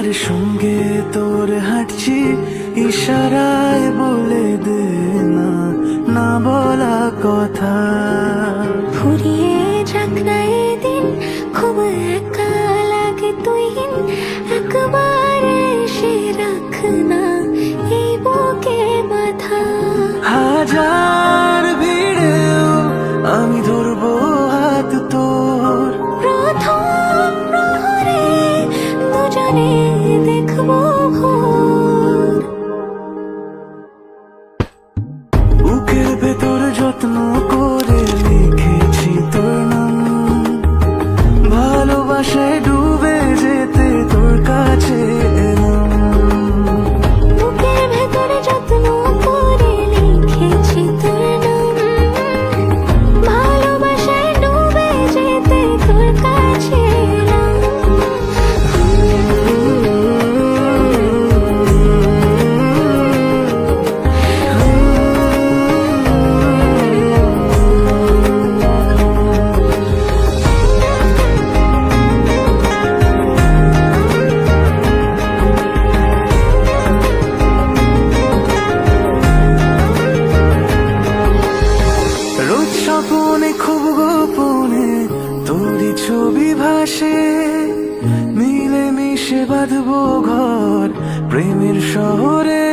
যার সঙ্গে তোর হাঁটছি ইশারায় বলে দে না না বলা কথা। ফুরিয়ে যাক না এদিন, খুব একা লাগে তুই একবার এসে রাখ না এই বুকে মাথা। হাজার ভিড়েও আমি ধরবো হাত তোর, প্রথম প্রহরে দুজনে দেখবো ভোর। বুকের ভেতর যত্ন করে লিখেছি তোর নাম, ভালোবাসায় ডুবে যেতে তোর কাছে এলাম। বুকের ভেতরে যত্ন করে লিখেছি তোর নাম, ভালোবাসায় ডুবে যেতে তোর কাছে এলাম। রোজ স্বপনে খুব গোপনে তোরই ছবি ভাসে, মিলে মিশে বাঁধবো ঘর প্রেমের শহরে।